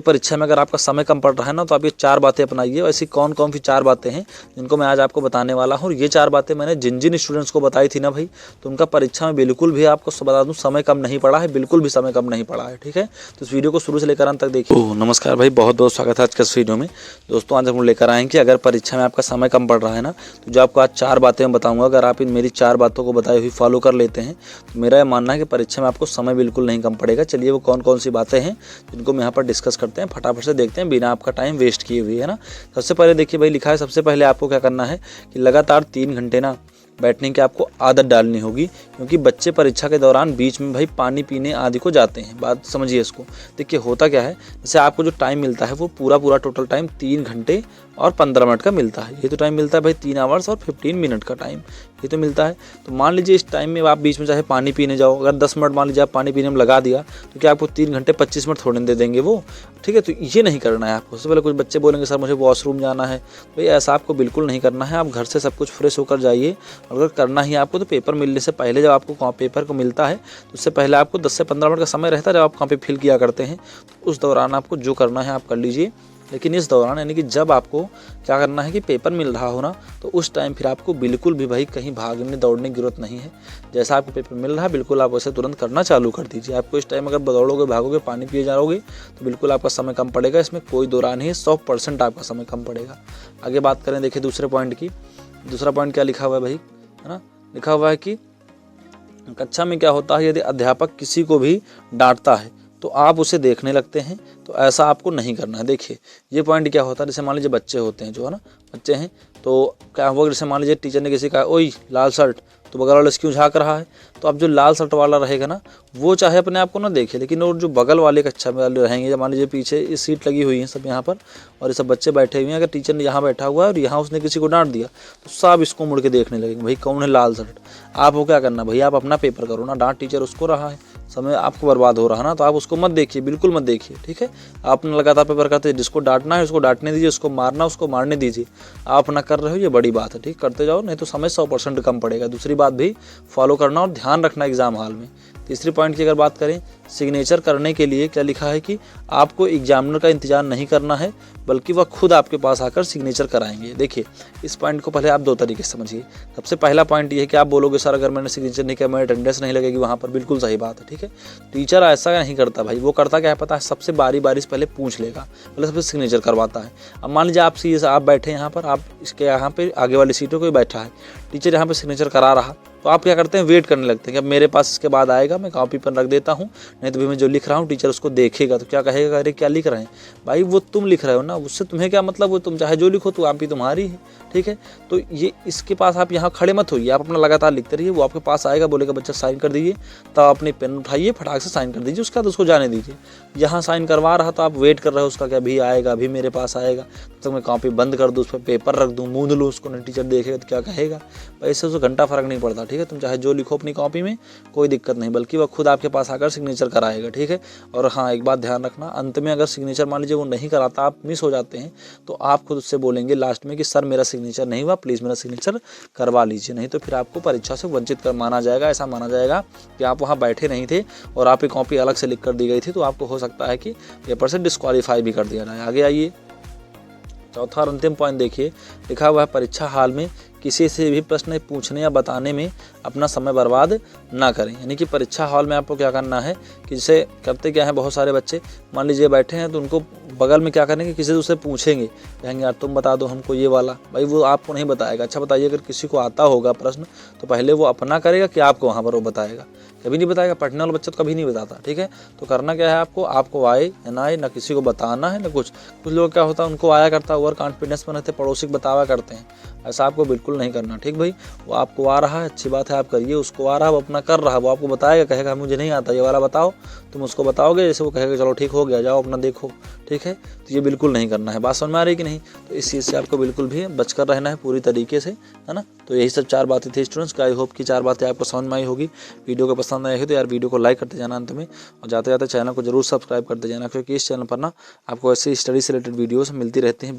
परीक्षा में अगर आपका समय कम पड़ रहा है ना, तो आप ये 4 बातें अपनाइए। ऐसी कौन कौन सी 4 बातें हैं जिनको मैं आज आपको बताने वाला हूँ। ये 4 बातें मैंने जिन जिन स्टूडेंट्स को बताई थी ना भाई, तो उनका परीक्षा में बिल्कुल भी आपको बता दूँ समय कम नहीं पड़ा है, बिल्कुल भी समय कम नहीं पड़ा है। ठीक है, तो इस वीडियो को शुरू से लेकर अंत तक देखिए। नमस्कार भाई, बहुत बहुत स्वागत है आज के इस वीडियो में। दोस्तों आज हम लेकर आए हैं कि अगर परीक्षा में आपका समय कम पड़ रहा है ना, तो जो आपको आज 4 बातें मैं बताऊंगा, अगर आप इन मेरी 4 बातों को बताई हुई फॉलो कर लेते हैं तो मेरा यह मानना है कि परीक्षा में आपको समय बिल्कुल नहीं कम पड़ेगा। चलिए वो कौन कौन सी बातें हैं जिनको हम यहाँ पर डिस्कस करते हैं, फटाफट से देखते हैं बिना आपका टाइम वेस्ट किए हुए, है ना। सबसे पहले देखिए भाई, लिखा है सबसे पहले आपको क्या करना है कि लगातार 3 घंटे ना बैठने की आपको आदत डालनी होगी, क्योंकि बच्चे परीक्षा के दौरान बीच में भाई पानी पीने आदि को जाते हैं। बात समझिए इसको। देखिए होता क्या है, जैसे आपको जो टाइम मिलता है वो पूरा टोटल टाइम 3 घंटे और 15 मिनट का मिलता है। ये तो टाइम मिलता है भाई 3 आवर्स और 15 मिनट का टाइम ये तो मिलता है। तो मान लीजिए इस टाइम में आप बीच में चाहे पानी पीने जाओ, अगर 10 मिनट मान लीजिए आप पानी पीने में लगा दिया, तो क्या आपको 3 घंटे 25 मिनट थोड़े दे देंगे वो? ठीक है, तो ये नहीं करना है आपको। सबसे पहले कुछ बच्चे बोलेंगे सर मुझे वॉशरूम जाना है, भाई ऐसा आपको बिल्कुल नहीं करना है। आप घर से सब कुछ फ्रेश होकर जाइए। अगर करना ही आपको तो पेपर मिलने से पहले, जब आपको पेपर को मिलता है तो उससे पहले आपको 10 से 15 मिनट का समय रहता है जब आप कॉपी फिल किया करते हैं, तो उस दौरान आपको जो करना है आप कर लीजिए। लेकिन इस दौरान यानी कि जब आपको क्या करना है कि पेपर मिल रहा हो ना, तो उस टाइम फिर आपको बिल्कुल भी भाई कहीं भागने दौड़ने की जरूरत नहीं है। जैसा आपको पेपर मिल रहा है बिल्कुल आप वैसे तुरंत करना चालू कर दीजिए। आपको इस टाइम अगर दौड़ोगे भागोगे पानी पिए जाओगे तो बिल्कुल आपका समय कम पड़ेगा, इसमें कोई दो राय नहीं है। 100% आपका समय कम पड़ेगा। आगे बात करें देखिए दूसरे पॉइंट की। दूसरा पॉइंट क्या लिखा हुआ है भाई, है ना, लिखा हुआ है कि कक्षा में क्या होता है, यदि अध्यापक किसी को भी डांटता है तो आप उसे देखने लगते हैं। तो ऐसा आपको नहीं करना है। देखिए ये पॉइंट क्या होता है, जैसे मान लीजिए बच्चे होते हैं जो है ना, बच्चे हैं तो क्या हुआ, जैसे मान लीजिए टीचर ने किसी कहा ओई लाल शर्ट, तो बगल वाले से क्यों झाँक रहा है, तो अब जो लाल शर्ट वाला रहेगा ना वो चाहे अपने आप को ना देखे, लेकिन और जो बगल वाले कक्षा में वाले रहेंगे, जब मान लीजिए पीछे इस सीट लगी हुई है सब यहाँ पर और ये सब बच्चे बैठे हुए हैं, अगर टीचर ने यहाँ बैठा हुआ है और यहाँ उसने किसी को डांट दिया तो सब इसको मुड़ के देखने लगेंगे भाई कौन है लाल शर्ट। आपको क्या करना भाई, आप अपना पेपर करो ना, डांट टीचर उसको रहा है, समय आपको बर्बाद हो रहा है ना, तो आप उसको मत देखिए, बिल्कुल मत देखिए। ठीक है, आपने लगातार पेपर करते, जिसको डांटना है उसको डांटने दीजिए, उसको मारना उसको मारने दीजिए। आप अपना कर रहे हो ये बड़ी बात है, ठीक, करते जाओ, नहीं तो समय 100% कम पड़ेगा। दूसरी बात भी फॉलो करना और ध्यान रखना एग्जाम हॉल में। तीसरी पॉइंट की अगर बात करें, सिग्नेचर करने के लिए क्या लिखा है कि आपको एग्जामिनर का इंतजार नहीं करना है, बल्कि वह खुद आपके पास आकर सिग्नेचर कराएंगे। देखिए इस पॉइंट को पहले आप 2 तरीके से समझिए। सबसे पहला पॉइंट ये है कि आप बोलोगे सर अगर मैंने सिग्नेचर नहीं किया मेरी अटेंडेंस नहीं लगेगी वहाँ पर, बिल्कुल सही बात है। ठीक है, टीचर ऐसा नहीं करता भाई, वो करता क्या है पता है, सबसे बारी से पहले पूछ लेगा, पहले सबसे सिग्नेचर करवाता है। अब मान लीजिए आप बैठे यहाँ पर, आप इसके यहाँ पे आगे वाली सीटों कोई बैठा है, टीचर यहाँ पे सिग्नेचर करा रहा, तो आप क्या करते हैं, वेट करने लगते हैं कि अब मेरे पास इसके बाद आएगा, मैं कॉपी पर रख देता हूँ, नहीं तो भी मैं जो लिख रहा हूँ टीचर उसको देखेगा तो क्या कहेगा, अरे क्या लिख रहे हैं भाई, वो तुम लिख रहे हो ना, उससे तुम्हें क्या मतलब, वो तुम चाहे जो लिखो तो आप ही तुम्हारी है। ठीक है, तो ये इसके पास आप यहाँ खड़े मत होइए, आप अपना लगातार लिखते रहिए। वो आपके पास आएगा, बोलेगा बच्चा साइन कर दीजिए, तो आप अपनी पेन उठाइए फटाक से साइन कर दीजिए, उसके बाद उसको जाने दीजिए। यहाँ साइन करवा रहा तो आप वेट कर रहे हो उसका, क्या अभी आएगा, अभी मेरे पास आएगा, तो मैं कॉपी बंद कर दूँ, उस पर पेपर रख दूँ, मूंद लूँ उसको, नहीं टीचर देखेगा तो क्या कहेगा। ऐसे उसको घंटा फर्क नहीं पड़ता। ठीक है, तुम चाहे जो लिखो अपनी कॉपी में कोई दिक्कत नहीं, बल्कि वह खुद आपके पास आकर सिग्नेचर कराएगा। ठीक है, और हाँ एक बात ध्यान रखना, अंत में अगर सिग्नेचर मान लीजिए वो नहीं कराता, आप मिस हो जाते हैं, तो आप खुद उससे बोलेंगे लास्ट में कि सर मेरा सिग्नेचर नहीं हुआ, प्लीज़ मेरा सिग्नेचर करवा लीजिए, नहीं तो फिर आपको परीक्षा से वंचित कर माना जाएगा। ऐसा माना जाएगा कि आप वहाँ बैठे नहीं थे और आपकी कॉपी अलग से लिख कर दी गई थी, तो आपको हो सकता है कि पेपर से डिस्क्वालीफाई भी कर दिया जाए। आगे आइए, चौथा और अंतिम पॉइंट देखिए, लिखा हुआ है परीक्षा हाल में किसी से भी प्रश्न पूछने या बताने में अपना समय बर्बाद ना करें। यानी कि परीक्षा हॉल में आपको क्या करना है कि जैसे करते क्या है, बहुत सारे बच्चे मान लीजिए बैठे हैं तो उनको बगल में क्या करेंगे, किसी से उससे पूछेंगे, कहेंगे यार तुम बता दो हमको ये वाला, भाई वो आपको नहीं बताएगा। अच्छा बताइए, अगर किसी को आता होगा प्रश्न तो पहले वो अपना करेगा कि आपको वहाँ पर वो बताएगा, कभी नहीं बताएगा। पढ़ने वाला बच्चा तो कभी नहीं बताता। ठीक है, तो करना क्या है आपको आए या ना आए, ना किसी को बताना है ना कुछ लोग क्या होता है उनको आया करता है, ओवर कॉन्फिडेंस में रहते, पड़ोसी को बतावा करते हैं, ऐसा आपको बिल्कुल नहीं करना। ठीक भाई, वो आपको आ रहा है अच्छी बात है आप करिए, उसको आ रहा है वो अपना कर रहा है, वो आपको बताएगा, कहेगा मुझे नहीं आता ये वाला बताओ, तुम उसको बताओगे, जैसे वो कहेगा चलो ठीक हो गया जाओ अपना देखो। ठीक है, तो ये बिल्कुल नहीं करना है। बात समझ में आ रही कि नहीं? तो इस चीज़ से आपको बिल्कुल भी बचकर रहना है पूरी तरीके से, है ना। तो यही सब 4 बातें थी स्टूडेंट्स का। आई होप कि 4 बातें आपको समझ में आई होगी। वीडियो को पसंद आई है तो यार वीडियो को लाइक करते जाना अंत में, और जाते जाते चैनल को जरूर सब्सक्राइब करते जाना, क्योंकि इस चैनल पर ना आपको ऐसे स्टडी से रिलेटेड वीडियोस मिलती रहती हैं।